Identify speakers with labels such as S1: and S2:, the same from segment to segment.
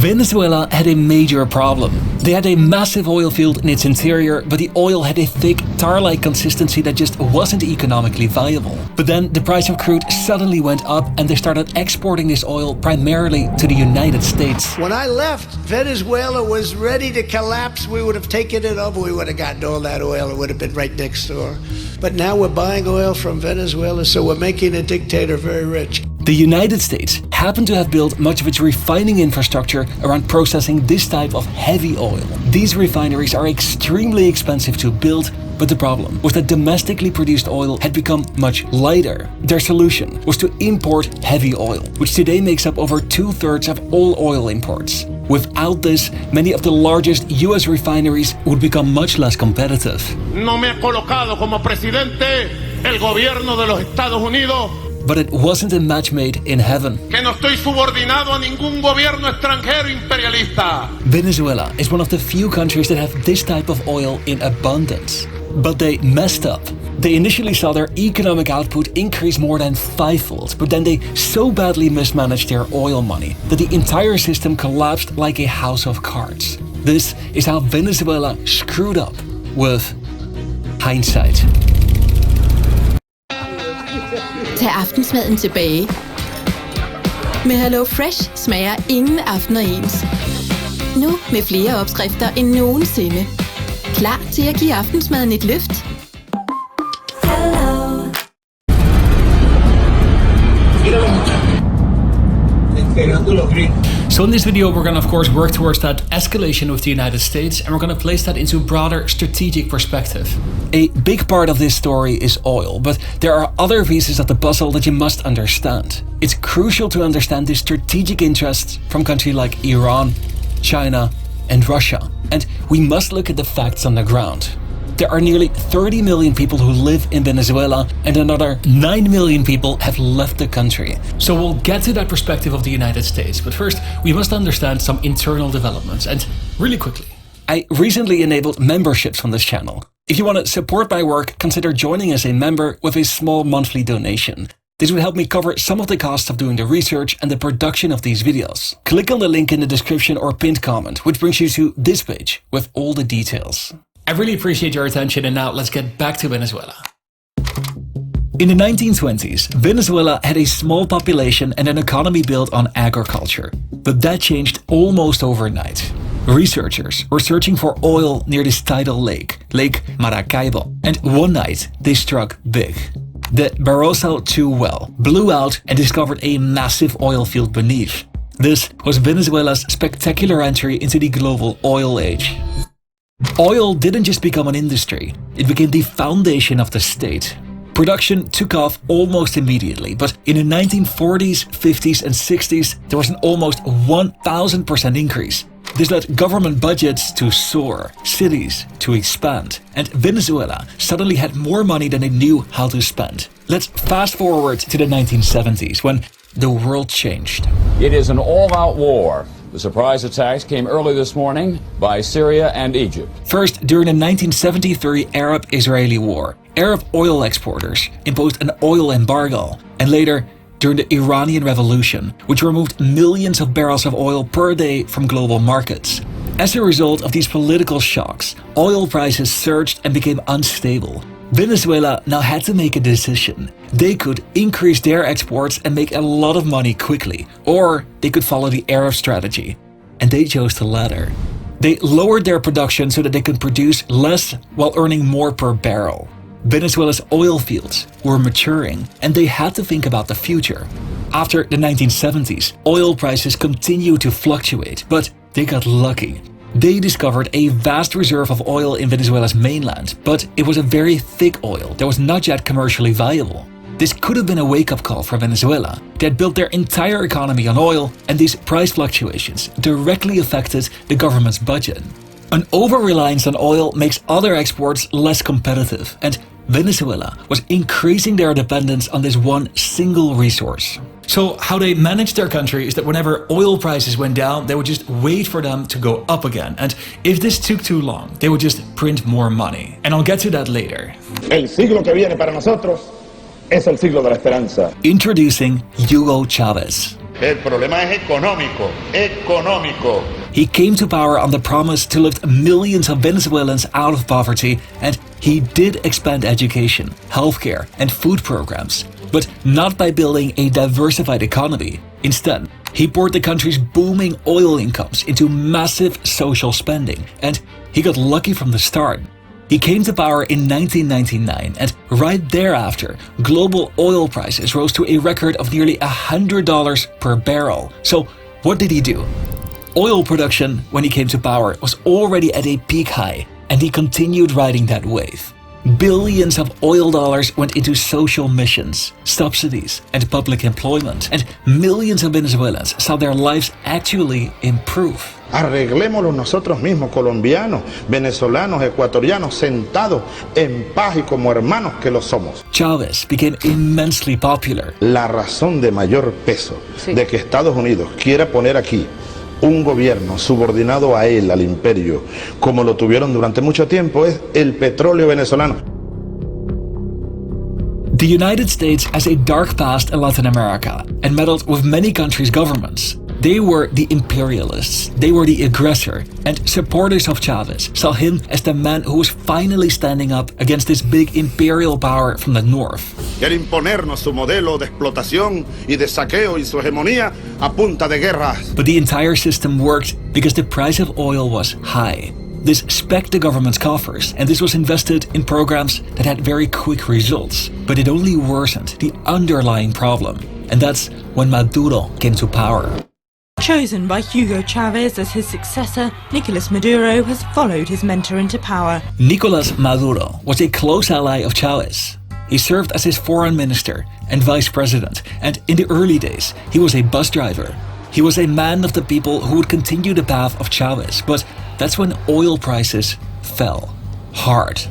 S1: Venezuela had a major problem. They had a massive oil field in its interior, but the oil had a thick, tar-like consistency that just wasn't economically viable. But then the price of crude suddenly went up and they started exporting this oil primarily to the United States.
S2: When I left, Venezuela was ready to collapse. We would have taken it over. We would have gotten all that oil. It would have been right next door. But now we're buying oil from Venezuela, so we're making a dictator very rich.
S1: The United States happened to have built much of its refining infrastructure around processing this type of heavy oil. These refineries are extremely expensive to build, but the problem was that domestically produced oil had become much lighter. Their solution was to import heavy oil, which today makes up over 2/3 of all oil imports. Without this, many of the largest US refineries would become much less competitive.
S3: No me ha colocado como presidente el gobierno de los Estados Unidos.
S1: But it wasn't a match made in heaven.
S3: Que no estoy subordinado a ningún gobierno extranjero imperialista.
S1: Venezuela is one of the few countries that have this type of oil in abundance. But they messed up. They initially saw their economic output increase more than 5-fold, but then they so badly mismanaged their oil money that the entire system collapsed like a house of cards. This is how Venezuela screwed up with hindsight.
S4: Tag aftensmaden tilbage. Med Hello Fresh smager ingen aftener ens. Nu med flere opskrifter end nogensinde. Klar til at give aftensmaden et løft?
S1: So in this video, we're going to of course work towards that escalation with the United States, and we're going to place that into a broader strategic perspective. A big part of this story is oil, but there are other pieces of the puzzle that you must understand. It's crucial to understand the strategic interests from countries like Iran, China, and Russia. And we must look at the facts on the ground. There are nearly 30 million people who live in Venezuela, and another 9 million people have left the country. So we'll get to that perspective of the United States, but first we must understand some internal developments, and really quickly. I recently enabled memberships on this channel. If you want to support my work, consider joining as a member with a small monthly donation. This would help me cover some of the costs of doing the research and the production of these videos. Click on the link in the description or pinned comment, which brings you to this page with all the details. I really appreciate your attention, and now let's get back to Venezuela. In the 1920s, Venezuela had a small population and an economy built on agriculture. But that changed almost overnight. Researchers were searching for oil near this tidal lake, Lake Maracaibo, and one night they struck big. The Barroso 2 well blew out and discovered a massive oil field beneath. This was Venezuela's spectacular entry into the global oil age. Oil didn't just become an industry, it became the foundation of the state. Production took off almost immediately, but in the 1940s, 50s and 60s there was an almost 1,000% increase. This led government budgets to soar, cities to expand, and Venezuela suddenly had more money than they knew how to spend. Let's fast forward to the 1970s, when the world changed.
S5: It is an all-out war. The surprise attacks came early this morning by Syria and Egypt.
S1: First, during the 1973 Arab-Israeli War, Arab oil exporters imposed an oil embargo, and later, during the Iranian Revolution, which removed millions of barrels of oil per day from global markets. As a result of these political shocks, oil prices surged and became unstable. Venezuela now had to make a decision. They could increase their exports and make a lot of money quickly, or they could follow the Arab strategy. And they chose the latter. They lowered their production so that they could produce less while earning more per barrel. Venezuela's oil fields were maturing, and they had to think about the future. After the 1970s, oil prices continued to fluctuate, but they got lucky. They discovered a vast reserve of oil in Venezuela's mainland, but it was a very thick oil that was not yet commercially viable. This could have been a wake-up call for Venezuela. They had built their entire economy on oil, and these price fluctuations directly affected the government's budget. An over-reliance on oil makes other exports less competitive, and Venezuela was increasing their dependence on this one single resource. So how they managed their country is that whenever oil prices went down, they would just wait for them to go up again. And if this took too long, they would just print more money. And I'll get to that later.
S6: El siglo que viene para nosotros es el siglo de la esperanza.
S1: Introducing Hugo Chavez.
S3: El problema es económico, económico.
S1: He came to power on the promise to lift millions of Venezuelans out of poverty, and he did expand education, healthcare, and food programs, but not by building a diversified economy. Instead, he poured the country's booming oil incomes into massive social spending, and he got lucky from the start. He came to power in 1999, and right thereafter, global oil prices rose to a record of nearly $100 per barrel. So, what did he do? Oil production, when he came to power, was already at a peak high, and he continued riding that wave. Billions of oil dollars went into social missions, subsidies, and public employment, and millions of Venezuelans saw their lives actually improve.
S6: Arreglémoslo nosotros mismos, colombianos, venezolanos, ecuatorianos, sentados en paz y como hermanos que lo somos.
S1: Chávez became immensely popular.
S6: La razón de mayor peso de que Estados Unidos quiera poner aquí un gobierno subordinado a él, al imperio, como lo tuvieron durante mucho tiempo, es el petróleo venezolano.
S1: The United States has a dark past in Latin America and meddled with many countries' governments. They were the imperialists, they were the aggressor, and supporters of Chávez saw him as the man who was finally standing up against this big imperial power from the north.
S3: Quiere imponernos su modelo de explotación y de saqueo y su hegemonía a punta de guerras.
S1: But the entire system worked because the price of oil was high. This specced the government's coffers, and this was invested in programs that had very quick results. But it only worsened the underlying problem, and that's when Maduro came to power.
S7: Chosen by Hugo Chavez as his successor, Nicolas Maduro has followed his mentor into power.
S1: Nicolas Maduro was a close ally of Chavez. He served as his foreign minister and vice president, and in the early days, he was a bus driver. He was a man of the people who would continue the path of Chavez, but that's when oil prices fell hard.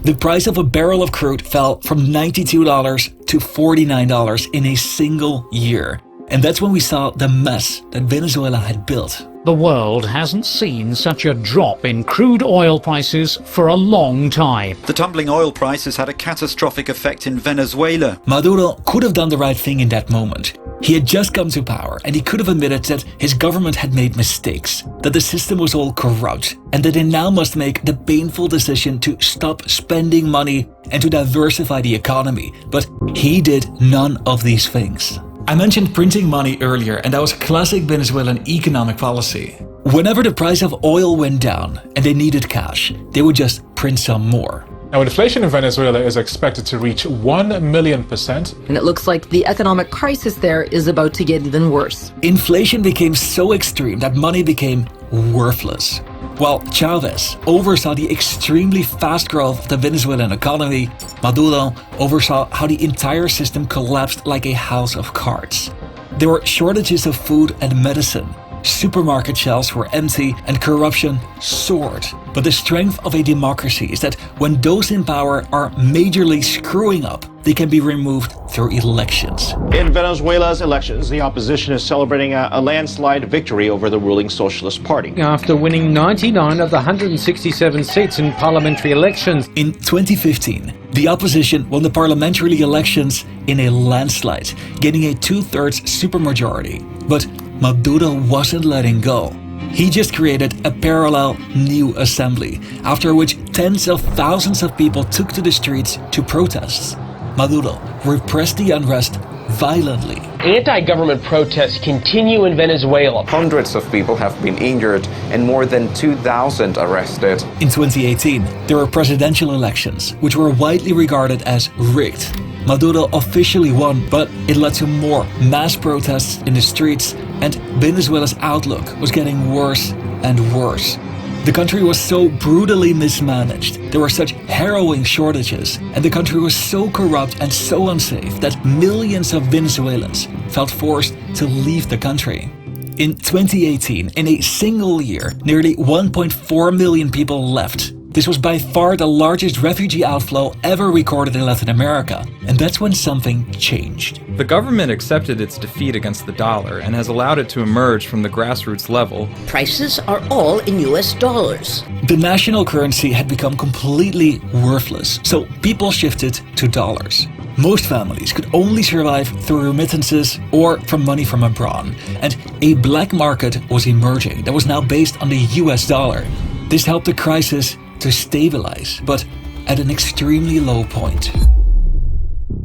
S1: The price of a barrel of crude fell from $92 to $49 in a single year. And that's when we saw the mess that Venezuela had built.
S8: The world hasn't seen such a drop in crude oil prices for a long time.
S9: The tumbling oil prices had a catastrophic effect in Venezuela.
S1: Maduro could have done the right thing in that moment. He had just come to power, and he could have admitted that his government had made mistakes, that the system was all corrupt, and that they now must make the painful decision to stop spending money and to diversify the economy. But he did none of these things. I mentioned printing money earlier, and that was classic Venezuelan economic policy. Whenever the price of oil went down and they needed cash, they would just print some more.
S10: Now, inflation in Venezuela is expected to reach 1,000,000%.
S11: And it looks like the economic crisis there is about to get even worse.
S1: Inflation became so extreme that money became worthless. While Chavez oversaw the extremely fast growth of the Venezuelan economy, Maduro oversaw how the entire system collapsed like a house of cards. There were shortages of food and medicine. Supermarket shelves were empty and corruption soared. But the strength of a democracy is that when those in power are majorly screwing up, they can be removed through elections.
S12: In Venezuela's elections, the opposition is celebrating a landslide victory over the ruling Socialist Party.
S13: After winning 99 of the 167 seats in parliamentary elections.
S1: In 2015, the opposition won the parliamentary elections in a landslide, gaining a 2/3 supermajority. But Maduro wasn't letting go. He just created a parallel new assembly, after which tens of thousands of people took to the streets to protest. Maduro repressed the unrest violently.
S14: Anti-government protests continue in Venezuela.
S15: Hundreds of people have been injured and more than 2,000 arrested.
S1: In 2018, there were presidential elections, which were widely regarded as rigged. Maduro officially won, but it led to more mass protests in the streets, and Venezuela's outlook was getting worse and worse. The country was so brutally mismanaged, there were such harrowing shortages, and the country was so corrupt and so unsafe that millions of Venezuelans felt forced to leave the country. In 2018, in a single year, nearly 1.4 million people left. This was by far the largest refugee outflow ever recorded in Latin America, and that's when something changed.
S16: The government accepted its defeat against the dollar and has allowed it to emerge from the grassroots level.
S17: Prices are all in US dollars.
S1: The national currency had become completely worthless, so people shifted to dollars. Most families could only survive through remittances or from money from abroad, and a black market was emerging that was now based on the US dollar. This helped the crisis to stabilize, but at an extremely low point.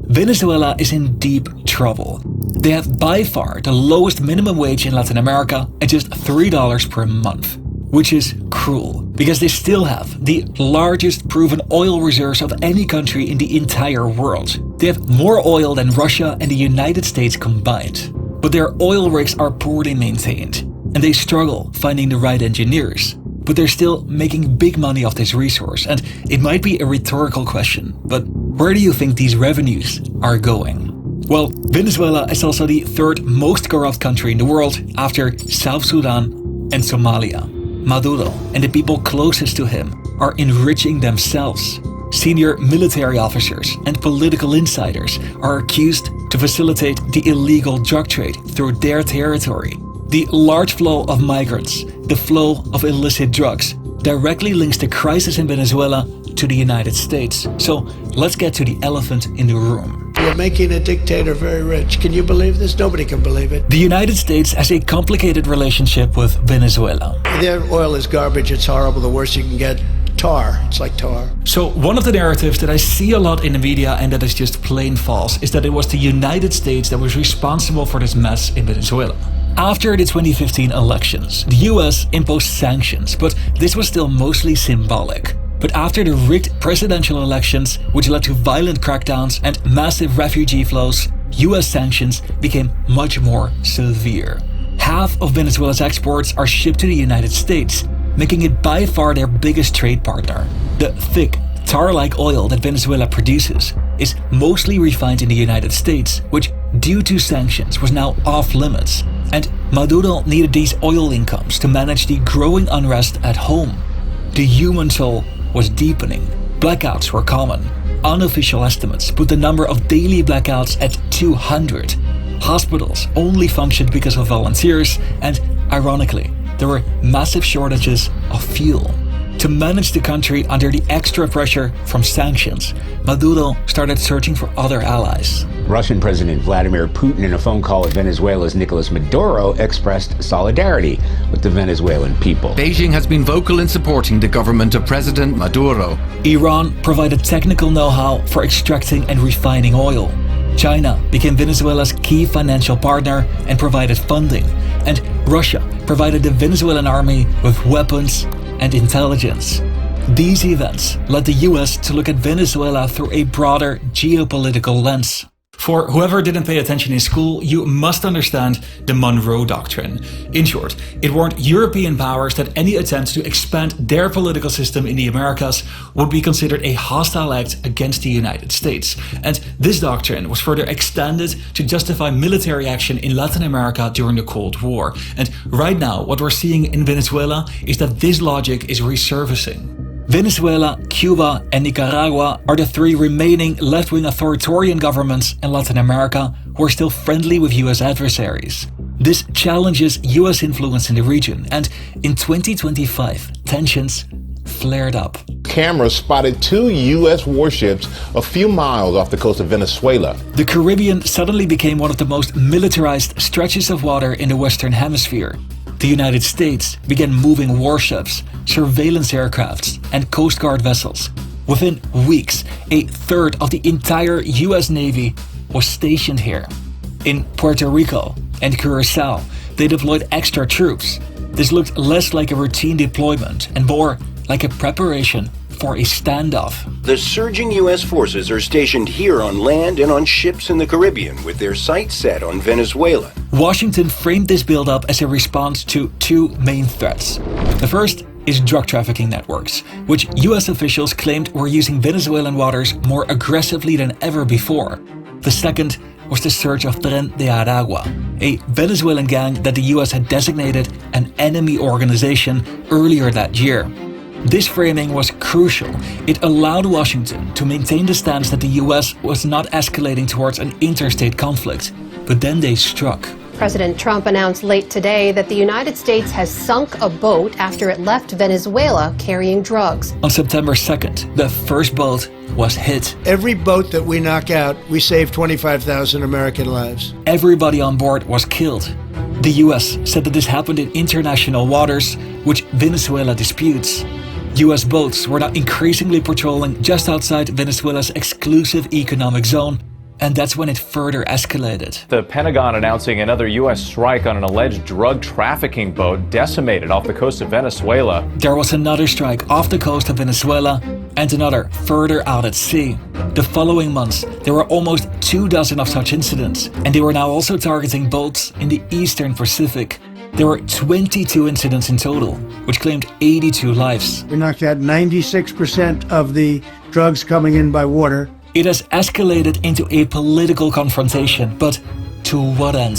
S1: Venezuela is in deep trouble. They have by far the lowest minimum wage in Latin America at just $3 per month, which is cruel because they still have the largest proven oil reserves of any country in the entire world. They have more oil than Russia and the United States combined. But their oil rigs are poorly maintained, and they struggle finding the right engineers. But they're still making big money off this resource, and it might be a rhetorical question, but where do you think these revenues are going? Well, Venezuela is also the third most corrupt country in the world after South Sudan and Somalia. Maduro and the people closest to him are enriching themselves. Senior military officers and political insiders are accused to facilitate the illegal drug trade through their territory. The large flow of migrants, the flow of illicit drugs, directly links the crisis in Venezuela to the United States. So let's get to the elephant in the room.
S2: We're making a dictator very rich. Can you believe this? Nobody can believe it.
S1: The United States has a complicated relationship with Venezuela.
S2: Their oil is garbage. It's horrible. The worst you can get. Tar. It's like tar.
S1: So one of the narratives that I see a lot in the media and that is just plain false is that it was the United States that was responsible for this mess in Venezuela. After the 2015 elections, the US imposed sanctions, but this was still mostly symbolic. But after the rigged presidential elections, which led to violent crackdowns and massive refugee flows, US sanctions became much more severe. Half of Venezuela's exports are shipped to the United States, making it by far their biggest trade partner. The thick, tar-like oil that Venezuela produces is mostly refined in the United States, which, due to sanctions, was now off limits. And Maduro needed these oil incomes to manage the growing unrest at home. The human toll was deepening. Blackouts were common. Unofficial estimates put the number of daily blackouts at 200. Hospitals only functioned because of volunteers, and ironically, there were massive shortages of fuel. To manage the country under the extra pressure from sanctions, Maduro started searching for other allies.
S18: Russian President Vladimir Putin, in a phone call with Venezuela's Nicolas Maduro, expressed solidarity with the Venezuelan people.
S19: Beijing has been vocal in supporting the government of President Maduro.
S1: Iran provided technical know-how for extracting and refining oil. China became Venezuela's key financial partner and provided funding. And Russia provided the Venezuelan army with weapons and intelligence. These events led the US to look at Venezuela through a broader geopolitical lens. For whoever didn't pay attention in school, you must understand the Monroe Doctrine. In short, it warned European powers that any attempt to expand their political system in the Americas would be considered a hostile act against the United States. And this doctrine was further extended to justify military action in Latin America during the Cold War. And right now, what we're seeing in Venezuela is that this logic is resurfacing. Venezuela, Cuba, and Nicaragua are the three remaining left-wing authoritarian governments in Latin America who are still friendly with US adversaries. This challenges US influence in the region, and in 2025, tensions flared up.
S20: Cameras spotted 2 US warships a few miles off the coast of Venezuela.
S1: The Caribbean suddenly became one of the most militarized stretches of water in the Western Hemisphere. The United States began moving warships, surveillance aircrafts, and Coast Guard vessels. Within weeks, a third of the entire US Navy was stationed here. In Puerto Rico and Curacao, they deployed extra troops. This looked less like a routine deployment and more like a preparation for a standoff.
S21: The surging U.S. forces are stationed here on land and on ships in the Caribbean, with their sights set on Venezuela.
S1: Washington framed this buildup as a response to 2 main threats. The first is drug trafficking networks, which U.S. officials claimed were using Venezuelan waters more aggressively than ever before. The second was the surge of Tren de Aragua, a Venezuelan gang that the U.S. had designated an enemy organization earlier that year. This framing was crucial. It allowed Washington to maintain the stance that the US was not escalating towards an interstate conflict. But then they struck.
S4: President Trump announced late today that the United States has sunk a boat after it left Venezuela carrying drugs.
S1: On September 2nd, the first boat was hit.
S2: Every boat that we knock out, we save 25,000 American lives.
S1: Everybody on board was killed. The US said that this happened in international waters, which Venezuela disputes. US boats were now increasingly patrolling just outside Venezuela's exclusive economic zone, and that's when it further escalated.
S22: The Pentagon announcing another U.S. strike on an alleged drug trafficking boat decimated off the coast of Venezuela.
S1: There was another strike off the coast of Venezuela and another further out at sea. The following months, there were almost 24 of such incidents, and they were now also targeting boats in the Eastern Pacific. There were 22 incidents in total, which claimed 82 lives.
S2: We knocked out 96% of the drugs coming in by water.
S1: It has escalated into a political confrontation, but to what end?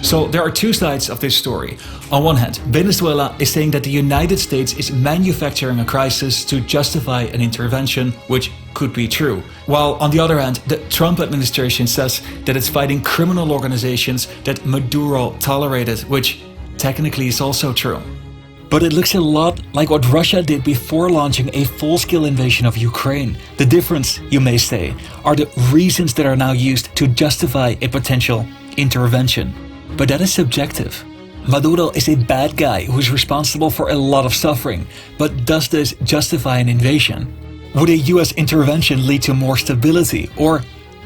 S1: So there are two sides of this story. On one hand, Venezuela is saying that the United States is manufacturing a crisis to justify an intervention, which could be true. While on the other hand, the Trump administration says that it's fighting criminal organizations that Maduro tolerated, which technically is also true. But it looks a lot like what Russia did before launching a full-scale invasion of Ukraine. The difference, you may say, are the reasons that are now used to justify a potential intervention. But that is subjective. Maduro is a bad guy who is responsible for a lot of suffering. But does this justify an invasion? Would a US intervention lead to more stability? Or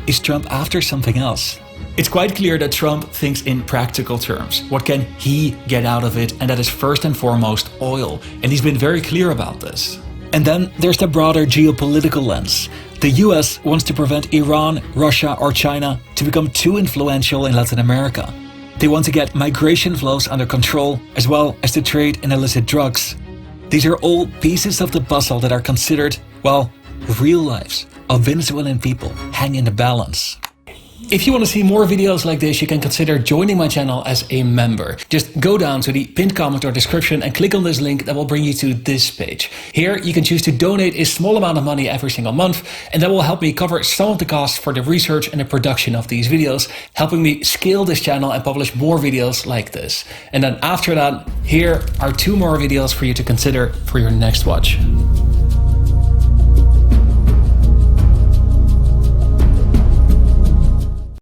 S1: is Trump after something else? It's quite clear that Trump thinks in practical terms. What can he get out of it? And that is first and foremost oil. And he's been very clear about this. And then there's the broader geopolitical lens. The US wants to prevent Iran, Russia or China to become too influential in Latin America. They want to get migration flows under control, as well as to trade in illicit drugs. These are all pieces of the puzzle that are considered, well, real lives of Venezuelan people hang in the balance. If you want to see more videos like this, you can consider joining my channel as a member. Just go down to the pinned comment or description and click on this link that will bring you to this page. Here you can choose to donate a small amount of money every single month, and that will help me cover some of the costs for the research and the production of these videos, helping me scale this channel and publish more videos like this. And then after that, here are 2 more videos for you to consider for your next watch.